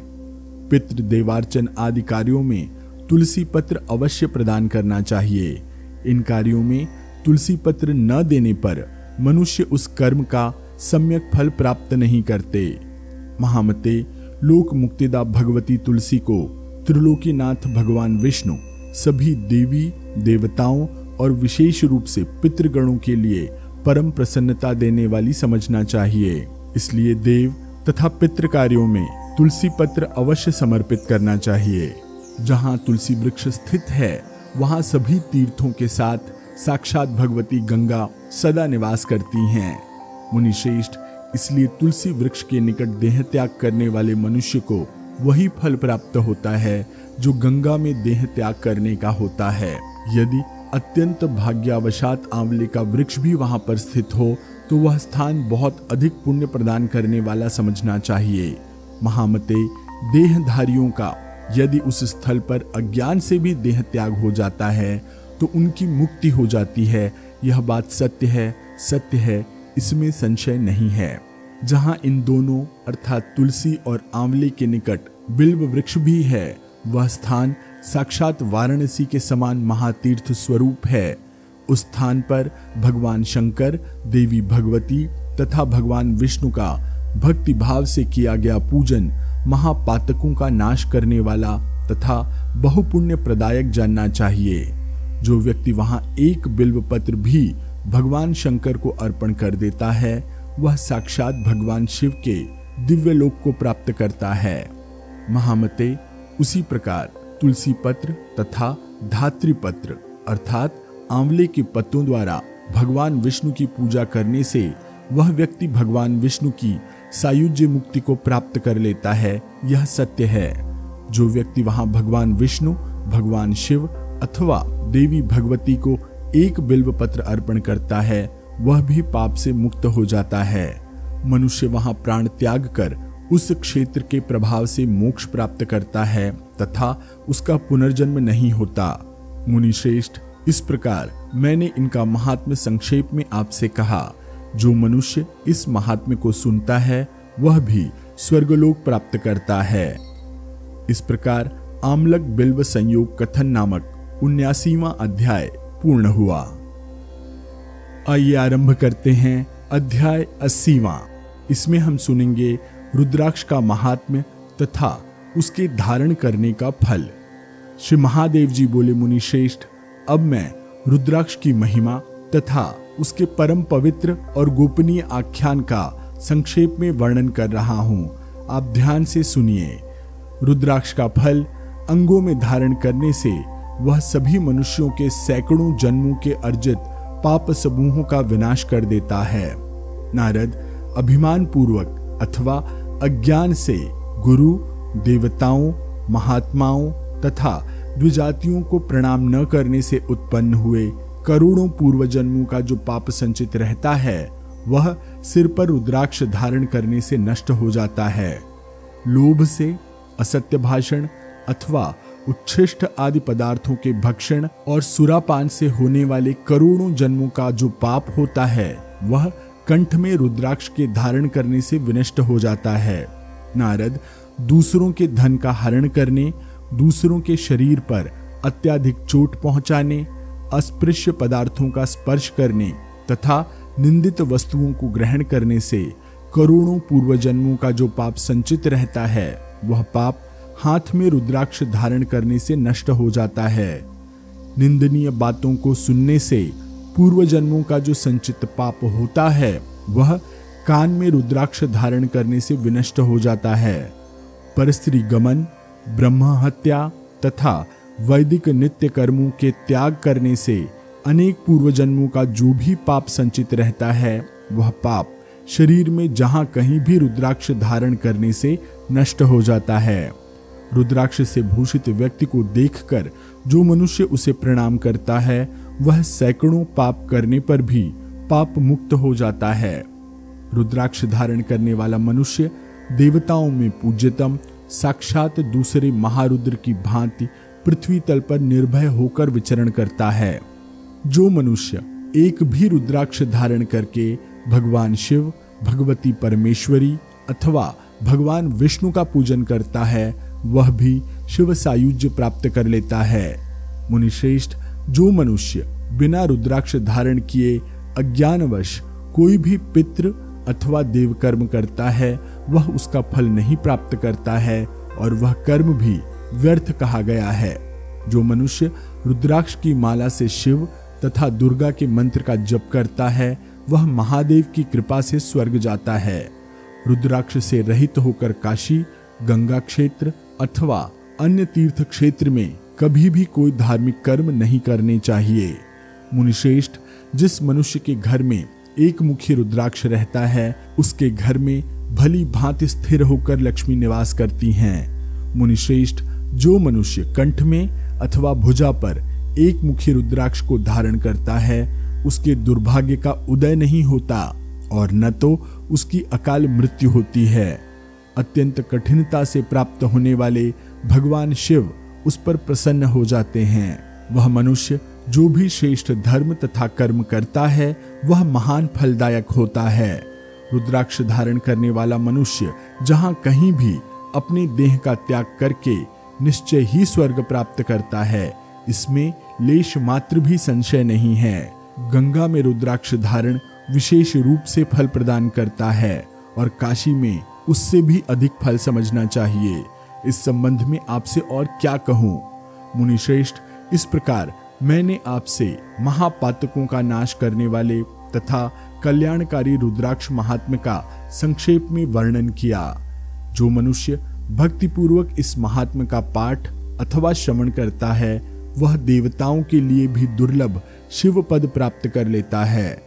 पितृ देवार्चन आदि कार्यों में तुलसी पत्र अवश्य प्रदान करना चाहिए। इन कार्यों में तुलसी पत्र न देने पर मनुष्य उस कर्म का सम्यक फल प्राप्त नहीं करते। महामते, लोक मुक्तिदा भगवती तुलसी को त्रिलोकीनाथ भगवान विष्णु सभी देवी देवताओं और विशेष रूप से पितृगणों के लिए परम प्रसन्नता देने वाली समझना चाहिए। इसलिए देव तथा पितृ कार्यों में तुलसी पत्र अवश्य समर्पित करना चाहिए। जहाँ तुलसी वृक्ष स्थित है वहाँ सभी तीर्थों के साथ साक्षात भगवती गंगा सदा निवास करती हैं। मुनिश्रेष्ठ, इसलिए तुलसी वृक्ष के निकट देह त्याग करने वाले मनुष्य को वही फल प्राप्त होता है जो गंगा में देह त्याग करने का होता है। यदि अत्यंत भाग्यावशात आंवले का वृक्ष भी वहां पर स्थित हो तो वह स्थान बहुत अधिक पुण्य प्रदान करने वाला समझना चाहिए। महामते, देहधारियों का यदि उस स्थल पर अज्ञान से भी देह त्याग हो जाता है तो उनकी मुक्ति हो जाती है। यह बात सत्य है, इसमें संशय नहीं है। जहाँ इन दोनों अर्थात तुलसी और आंवले के निकट बिल्व वृक्ष भी है, वह स्थान साक्षात वाराणसी के समान महातीर्थ स्वरूप है। उस स्थान पर भगवान शंकर, देवी भगवती तथा भगवान विष्णु का भक्ति भाव से किया गया पूजन महापातकों का नाश करने वाला तथा बहुपुण्य प्रदायक जानना चाहिए। जो व्यक्ति वहां एक बिल्व पत्र भी भगवान शंकर को अर्पण कर देता है वह साक्षात भगवान शिव के दिव्य लोक को प्राप्त करता है। महामते, उसी प्रकार तुलसी पत्र तथा धात्री पत्र अर्थात आंवले के पत्तों द्वारा भगवान विष्णु की पूजा करने से वह व्यक्ति भगवान विष्णु की सायुज्य मुक्ति को प्राप्त कर लेता है। यह सत्य है। जो व्यक्ति वहां भगवान विष्णु, भगवान शिव अथवा देवी भगवती को एक बिल्व पत्र अर्पण करता है वह भी पाप से मुक्त हो जाता है। मनुष्य वहां प्राण त्याग कर उस क्षेत्र के प्रभाव से मोक्ष प्राप्त करता है तथा उसका पुनर्जन्म नहीं होता। मुनिश्रेष्ठ, इस प्रकार मैंने इनका महात्म्य संक्षेप में आपसे कहा। जो मनुष्य इस महात्म्य को सुनता है वह भी स्वर्गलोक प्राप्त करता है। इस प्रकार आमलक बिल्व संयोग कथन नामक 79वां अध्याय पूर्ण हुआ। आइए आरंभ करते हैं अध्याय 80वां। इसमें हम सुनेंगे रुद्राक्ष का महात्म्य तथा उसके धारण करने का फल। श्री महादेव जी बोले, मुनिश्रेष्ठ, अब मैं रुद्राक्ष की महिमा तथा उसके परम पवित्र और गोपनीय आख्यान का संक्षेप में वर्णन कर रहा हूं। आप ध्यान से सुनिए। रुद्राक्ष का फल अंगों में धारण करने से वह सभी मनुष्यों के सैकड़ों जन्मों के अर्जित पाप समूहों का विनाश कर देता है। नारद अभिमान पूर्वक अथवा अज्ञान से गुरु, देवताओं, महात्माओं तथा द्विजातियों को प्रणाम न करने से उत्पन्न हुए करोड़ों पूर्व जन्मों का जो पाप संचित रहता है वह सिर पर रुद्राक्ष धारण करने से नष्ट हो जाता है। लोभ से, असत्य भाषण अथवा उच्छिष्ट आदि पदार्थों के भक्षण और सुरापान से होने वाले करोड़ों जन्मों का जो पाप होता है वह कंठ में रुद्राक्ष के धारण करने से विनष्ट हो जाता है। नारद, दूसरों के धन का हरण करने, दूसरों के शरीर पर अत्याधिक चोट पहुंचाने, अस्पृश्य पदार्थों का स्पर्श करने तथा निंदित वस्तुओं को ग्रहण करने से करोड़ों पूर्व जन्मों का जो पाप संचित रहता है वह पाप हाथ में रुद्राक्ष धारण करने से नष्ट हो जाता है। निंदनीय बातों को सुनने से पूर्व जन्मों का जो संचित पाप होता है वह कान में रुद्राक्ष धारण करने से विनष्ट हो जाता है। परस्त्री गमन, ब्रह्म हत्या तथा वैदिक नित्य कर्मों के त्याग करने से अनेक पूर्व जन्मों का जो भी पाप संचित रहता है वह पाप शरीर में जहां कहीं भी रुद्राक्ष धारण करने से नष्ट हो जाता है। रुद्राक्ष से भूषित व्यक्ति को देखकर जो मनुष्य उसे प्रणाम करता है वह सैकड़ों पाप करने पर भी पाप मुक्त हो जाता है। रुद्राक्ष धारण करने वाला मनुष्य देवताओं में पूज्यतम, साक्षात दूसरे महारुद्र की भांति पृथ्वी तल पर निर्भय होकर विचरण करता है। जो मनुष्य एक भी रुद्राक्ष धारण करके भगवान शिव, भगवती परमेश्वरी अथवा भगवान विष्णु का पूजन करता है, वह भी शिव सायुज्य प्राप्त कर लेता है। मुनिश्रेष्ठ, जो मनुष्य बिना रुद्राक्ष धारण किए अज्ञानवश कोई भी पितृ अथवा देव कर्म करता है, वह उसका फल नहीं प्राप्त करता है और वह कर्म भी व्यर्थ कहा गया है। जो मनुष्य रुद्राक्ष की माला से शिव तथा दुर्गा के मंत्र का जप करता है, वह महादेव की कृपा से स्वर्ग जाता है। रुद्राक्ष से रहित होकर काशी, गंगा क्षेत्र अथवा अन्य तीर्थ क्षेत्र में कभी भी कोई धार्मिक कर्म नहीं करने चाहिए। मुनिश्रेष्ठ, जिस मनुष्य के घर में एक मुखी रुद्राक्ष रहता है, उसके घर में भली भांति स्थिर होकर लक्ष्मी निवास करती हैं। मुनिश्रेष्ठ, जो मनुष्य कंठ में अथवा भुजा पर एक मुखी रुद्राक्ष को धारण करता है, उसके दुर्भाग्य का उदय नहीं होता और न तो उसकी अकाल मृत्यु होती है। अत्यंत कठिनता से प्राप्त होने वाले भगवान शिव उस पर प्रसन्न हो जाते हैं। वह मनुष्य जो भी श्रेष्ठ धर्म तथा कर्म करता है, वह महान फलदायक होता है। रुद्राक्ष धारण करने वाला मनुष्य जहां कहीं भी अपने देह का त्याग करके निश्चय ही स्वर्ग प्राप्त करता है, इसमें लेश मात्र भी संशय नहीं है। गंगा में रुद्राक्ष धारण विशेष रूप से फल प्रदान करता है और काशी में उससे भी अधिक फल समझना चाहिए। इस संबंध में आपसे और क्या कहूँ। मुनिश्रेष्ठ, इस प्रकार मैंने आपसे महापातकों का नाश करने वाले तथा कल्याणकारी रुद्राक्ष महात्म्य का संक्षेप में वर्णन किया। जो मनुष्य भक्तिपूर्वक इस महात्म्य का पाठ अथवा श्रवण करता है, वह देवताओं के लिए भी दुर्लभ शिव पद प्राप्त कर लेता है।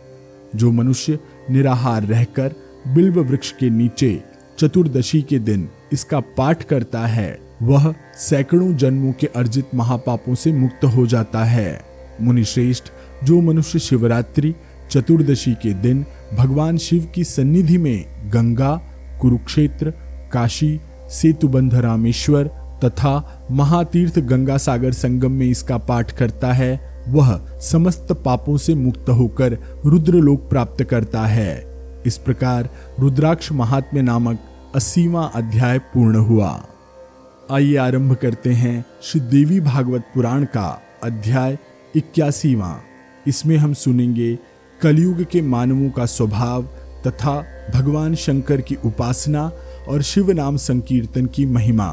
जो मनुष्य निराहार रहकर बिल्व वृक्ष के नीचे चतुर्दशी के दिन इसका पाठ करता है, वह सैकड़ों जन्मों के अर्जित महापापों से मुक्त हो जाता है। मुनिश्रेष्ठ, जो मनुष्य शिवरात्रि चतुर्दशी के दिन भगवान शिव की सन्निधि में गंगा, कुरुक्षेत्र, काशी, सेतुबंध रामेश्वर तथा महातीर्थ गंगा सागर संगम में इसका पाठ करता है, वह समस्त पापों से मुक्त होकर रुद्रलोक प्राप्त करता है। इस प्रकार रुद्राक्ष महात्म्य नामक 80वां अध्याय पूर्ण हुआ। आइए आरंभ करते हैं श्री देवी भागवत पुराण का अध्याय 81वां। इसमें हम सुनेंगे कलयुग के मानवों का स्वभाव तथा भगवान शंकर की उपासना और शिव नाम संकीर्तन की महिमा।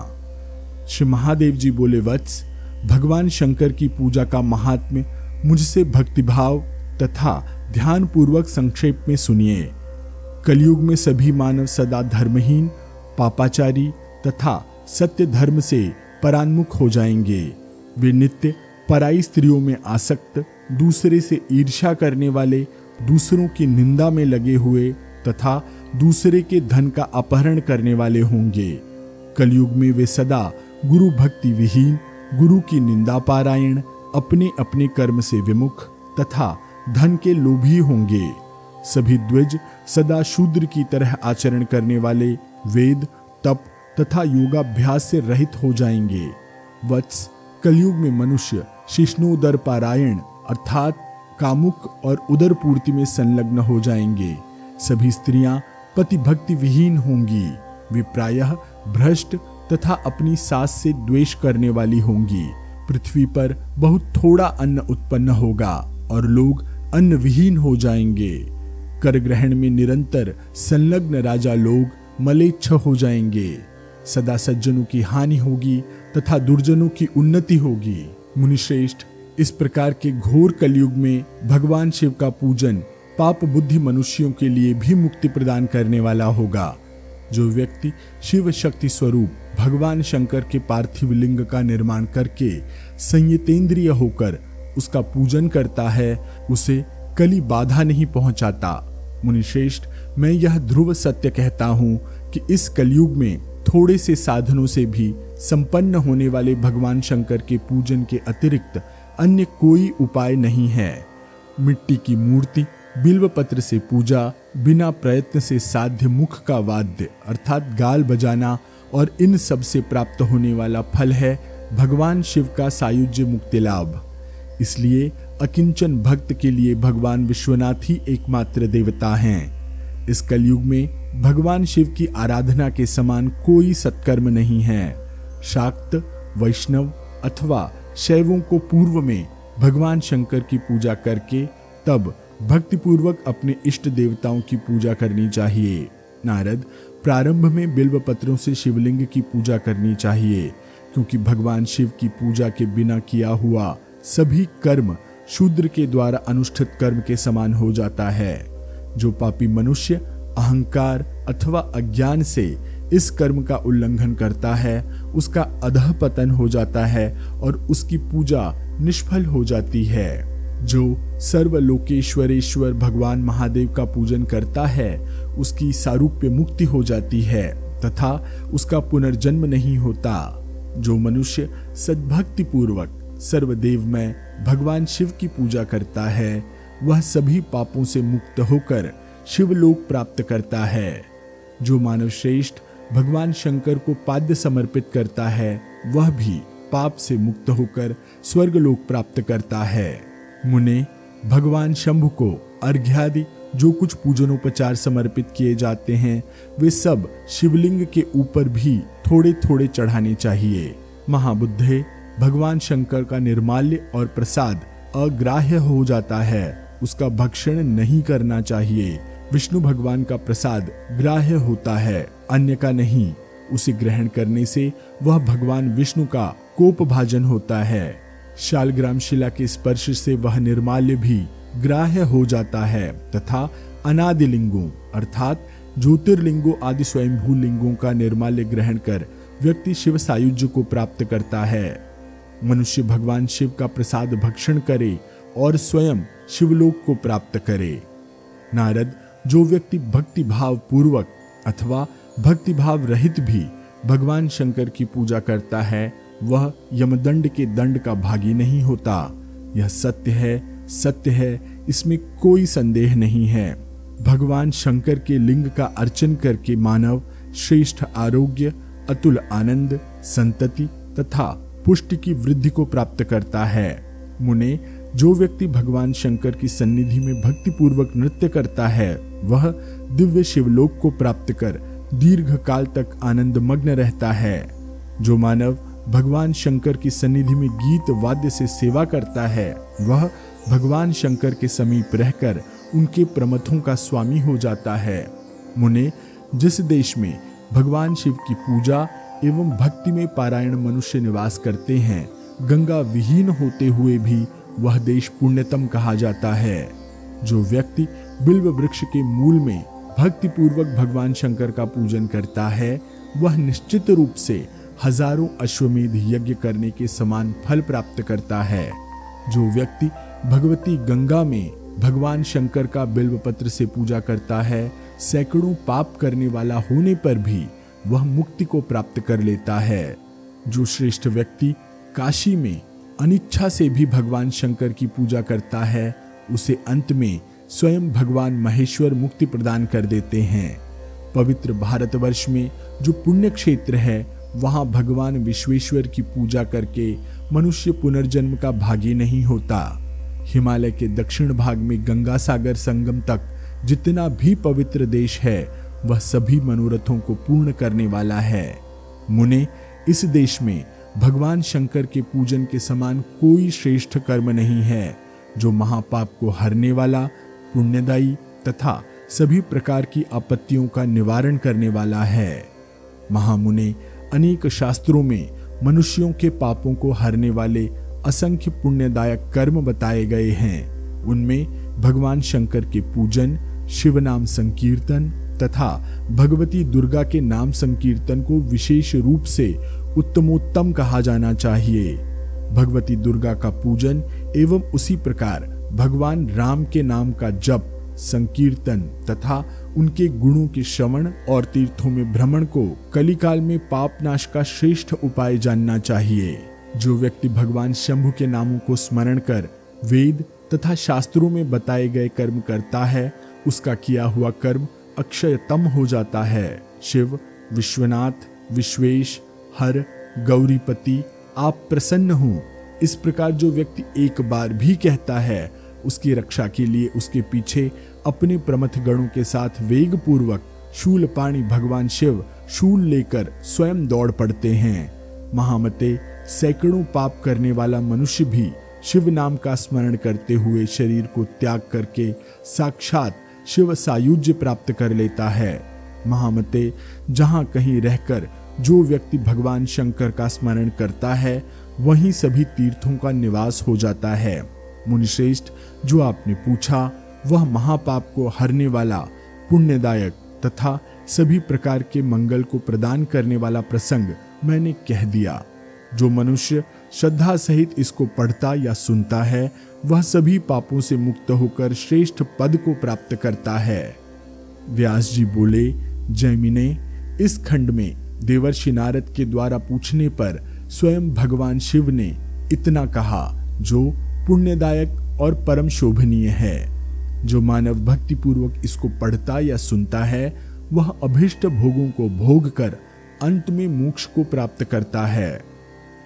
श्री महादेव जी बोले, वत्स, भगवान शंकर की पूजा का महात्म्य मुझसे भक्तिभाव तथा ध्यान पूर्वक संक्षेप में सुनिए। कलयुग में सभी मानव सदा धर्महीन, पापाचारी तथा सत्य धर्म से परान्मुख हो जाएंगे। वे नित्य पराई स्त्रियों में आसक्त, दूसरे से ईर्ष्या करने वाले, दूसरों की निंदा में लगे हुए तथा दूसरे के धन का अपहरण करने वाले होंगे। कलयुग में वे सदा गुरु भक्ति विहीन, गुरु की निंदा पारायण, अपने अपने कर्म से विमुख तथा धन के लोभी होंगे। सभी द्विज सदा शूद्र की तरह आचरण करने वाले, वेद, तप तथा योगाभ्यास से रहित हो जाएंगे। वत्स, कलयुग में मनुष्य शिष्णोदर पारायण अर्थात कामुक और उदर पूर्ति में संलग्न हो जाएंगे। सभी स्त्रियां पति भक्ति विहीन होंगी। वे प्रायः भ्रष्ट तथा अपनी सास से द्वेष करने वाली होंगी। पृथ्वी पर बहुत थोड़ा अन्न उत्पन्न होगा और लोग अन्न विहीन हो जाएंगे। कर ग्रहण में निरंतर संलग्न राजा लोग मलेच्छ हो जाएंगे। सदा सज्जनों की हानि होगी तथा दुर्जनों की उन्नति होगी। मुनिश्रेष्ठ, इस प्रकार के घोर कलयुग में भगवान शिव का पूजन पाप बुद्धि मनुष्यों के लिए भी मुक्ति प्रदान करने वाला होगा। जो व्यक्ति शिव शक्ति स्वरूप भगवान शंकर के पार्थिव लिंग का निर्माण करके संयतेंद्रिय होकर उसका पूजन करता है, उसे कली बाधा नहीं पहुंचाता। मुनिश्रेष्ठ, मैं यह ध्रुव सत्य कहता हूं कि इस कलयुग में थोड़े से साधनों से भी संपन्न होने वाले भगवान शंकर के पूजन के अतिरिक्त अन्य कोई उपाय नहीं है। मिट्टी की मूर्ति, बिल्व पत्र से पूजा, बिना प्रयत्न से साध्य मुख का वाद्य अर्थात गाल बजाना और इन सब से प्राप्त होने वाला फल है भगवान शिव का सायुज्य मुक्ति लाभ। इसलिए अकिंचन भक्त के लिए भगवान विश्वनाथ ही एकमात्र देवता हैं। इस कलयुग में भगवान शिव की आराधना के समान कोई सत्कर्म नहीं है। शाक्त, वैष्णव अथवा शैवों को पूर्व में भगवान शंकर की पूजा करके तब भक्तिपूर्वक अपने इष्ट देवताओं की पूजा करनी चाहिए। नारद, प्रारंभ में बिल्व पत्रों से शिवलिंग की पूजा करनी चाहिए, क्योंकि भगवान शिव की पूजा के बिना किया हुआ सभी कर्म शूद्र के द्वारा अनुष्ठित कर्म के समान हो जाता है। जो पापी मनुष्य अहंकार अथवा अज्ञान से इस कर्म का उल्लंघन करता है, उसका अधः पतन हो जाता है और उसकी पूजा निष्फल हो जाती है। जो सर्वलोकेश्वरेश्वर भगवान महादेव का पूजन करता है, उसकी सारूप्य मुक्ति हो जाती है तथा उसका पुनर्जन्म नहीं होता। जो मनुष्य सद्भक्ति पूर्वक सर्वदेवमय भगवान शिव की पूजा करता है, वह सभी पापों से मुक्त होकर शिवलोक प्राप्त करता है। जो मानव श्रेष्ठ भगवान शंकर को पाद्य समर्पित करता है, वह भी पाप से मुक्त होकर स्वर्गलोक प्राप्त करता है। मुने, भगवान शंभु को अर्घ्यादि जो कुछ पूजनोपचार समर्पित किए जाते हैं, वे सब शिवलिंग के ऊपर भी थोड़े थोड़े चढ़ाने चाहिए। महाबुद्धे, भगवान शंकर का निर्माल्य और प्रसाद अग्राह्य हो जाता है, उसका भक्षण नहीं करना चाहिए। विष्णु भगवान का प्रसाद ग्राह्य होता है, अन्य का नहीं। उसे ग्रहण करने से वह भगवान विष्णु का कोपभाजन होता है। शालग्राम शिला के स्पर्श से वह निर्माल्य भी ग्राह्य हो जाता है तथा अनादिलिंगों अर्थात ज्योतिर्लिंगों आदि स्वयंभू लिंगों का निर्माल्य ग्रहण कर व्यक्ति शिव सायुज्य को प्राप्त करता है। मनुष्य भगवान शिव का प्रसाद भक्षण करे और स्वयं शिवलोक को प्राप्त करे। नारद, जो व्यक्ति भक्ति भाव पूर्वक अथवा भक्ति भाव रहित भी भगवान शंकर की पूजा करता है, वह यमदंड के दंड का भागी नहीं होता। यह सत्य है, इसमें कोई संदेह नहीं है। भगवान शंकर के लिंग का अर्चन करके मानव श्रेष्ठ आरोग्य, अतुल आनंद, संतति तथा पुष्टि की वृद्धि को प्राप्त करता है। मुने, जो व्यक्ति भगवान शंकर की सन्निधि में भक्ति पूर्वक नृत्य करता है, वह दिव्य शिवलोक को प्राप्त कर दीर्घ काल तक आनंद मग्न रहता है। जो मानव भगवान शंकर की सन्निधि में गीत वाद्य से सेवा करता है, वह भगवान शंकर के समीप रहकर उनके प्रमथों का स्वामी हो जाता है। मुने, जिस देश में भगवान शिव की पूजा एवं भक्ति में पारायण मनुष्य निवास करते हैं, गंगा विहीन होते हुए भी वह देश पुण्यतम कहा जाता है। जो व्यक्ति बिल्व वृक्ष के मूल में भक्ति पूर्वक भगवान शंकर का पूजन करता है, वह निश्चित रूप से हजारों अश्वमेध यज्ञ करने के समान फल प्राप्त करता है। जो व्यक्ति भगवती गंगा में भगवान शंकर का बिल्वपत्र से पूजा करता है, सैकड़ों पाप करने वाला होने पर भी वह मुक्ति को प्राप्त कर लेता है। जो श्रेष्ठ व्यक्ति काशी में अनिच्छा से भी भगवान शंकर की पूजा करता है, उसे अंत में स्वयं भगवान महेश्वर मुक्ति प्रदान कर देते हैं। पवित्र भारतवर्ष में जो पुण्य क्षेत्र है, वहां भगवान विश्वेश्वर की पूजा करके मनुष्य पुनर्जन्म का भागी नहीं होता। हिमालय के दक्षिण भाग में गंगा सागर संगम तक जितना भी पवित्र देश है, वह सभी मनोरथों को पूर्ण करने वाला है। मुने, इस देश में भगवान शंकर के पूजन के समान कोई श्रेष्ठ कर्म नहीं है, जो महापाप को हरने वाला, पुण्यदायी तथा सभी प्रकार की आपत्तियों का निवारण करने वाला है। महामुने, अनेक शास्त्रों में मनुष्यों के पापों को हरने वाले असंख्य पुण्यदायक कर्म बताए गए हैं। उनमें भगवान शंकर के पूजन, शिव नाम संकीर्तन तथा भगवती दुर्गा के नाम संकीर्तन को विशेष रूप से उत्तमोत्तम कहा जाना चाहिए। भगवती दुर्गा का पूजन एवं उसी प्रकार भगवान राम के नाम का जप, संकीर्तन तथा उनके गुणों के श्रवण और तीर्थों में भ्रमण को कलिकाल में पाप नाश का श्रेष्ठ उपाय जानना चाहिए। जो व्यक्ति भगवान शंभु के नामों को स्मरण कर वेद तथा शास्त्रों में बताए गए कर्म करता है, उसका किया हुआ कर्म अक्षयतम हो जाता है। शिव, विश्वनाथ, विश्वेश हर गौरीपति आप प्रसन्न हो। इस प्रकार जो व्यक्ति एक बार भी कहता है, उसकी रक्षा के लिए उसके पीछे अपने प्रमथ गणों के साथ वेग पूर्वक शूलपाणी भगवान शिव शूल लेकर स्वयं दौड़ पड़ते हैं। महामते, सैकड़ों पाप करने वाला मनुष्य भी शिव नाम का स्मरण करते हुए शरीर को त्याग करके साक्षात शिव सायुज्य प्राप्त कर लेता है। महामते, जहां कहीं रहकर जो व्यक्ति भगवान शंकर का स्मरण करता है, वहीं सभी तीर्थों का निवास हो जाता है। मुनिश्रेष्ठ, जो आपने पूछा वह महापाप को हरने वाला, पुण्यदायक तथा सभी प्रकार के मंगल को प्रदान करने वाला प्रसंग मैंने कह दिया। जो मनुष्य श्रद्धा सहित इसको पढ़ता या सुनता है, वह सभी पापों से मुक्त होकर श्रेष्ठ पद को प्राप्त करता है। व्यास जी बोले, जैमिने, इस खंड में देवर्षि नारद के द्वारा पूछने पर स्वयं भगवान शिव ने इतना कहा जो पुण्यदायक और परम शोभनीय है। जो मानव भक्ति पूर्वक इसको पढ़ता या सुनता है, वह अभिष्ट भोगों को भोग कर अंत में मोक्ष को प्राप्त करता है।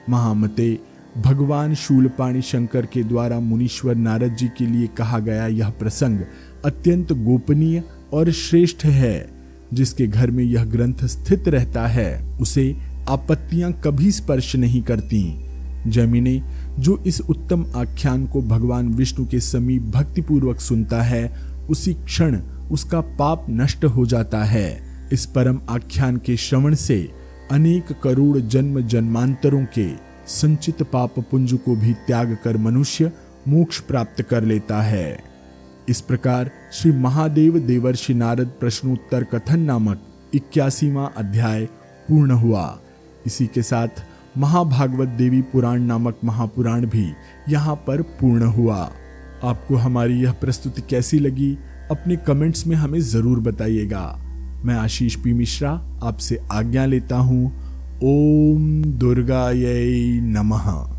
महामते, भगवान शूलपाणी शंकर के द्वारा मुनीश्वर नारद जी के लिए कहा गया यह प्रसंग अत्यंत गोपनीय और श्रेष्ठ है। जिसके घर में यह ग्रंथ स्थित रहता है, उसे आपत्तियां कभी स्पर्श नहीं करती। जैमिने, जो इस उत्तम आख्यान को भगवान विष्णु के समीप भक्तिपूर्वक सुनता है, उसी क्षण उसका पाप नष्ट हो जाता है। इस परम आख्यान के श्रवण से अनेक करोड़ जन्म जन्मांतरों के संचित पाप पुंज को भी त्याग कर मनुष्य मोक्ष प्राप्त कर लेता है। इस प्रकार श्री महादेव देवर्षि नारद प्रश्नोत्तर कथन नामक 81वां अध्याय पूर्ण हुआ। इसी के साथ महाभागवत देवी पुराण नामक महापुराण भी यहाँ पर पूर्ण हुआ। आपको हमारी यह प्रस्तुति कैसी लगी, अपने कमेंट्स में हमें जरूर बताइएगा। मैं आशीष पी मिश्रा आपसे आज्ञा लेता हूँ। ओम दुर्गायै नमः।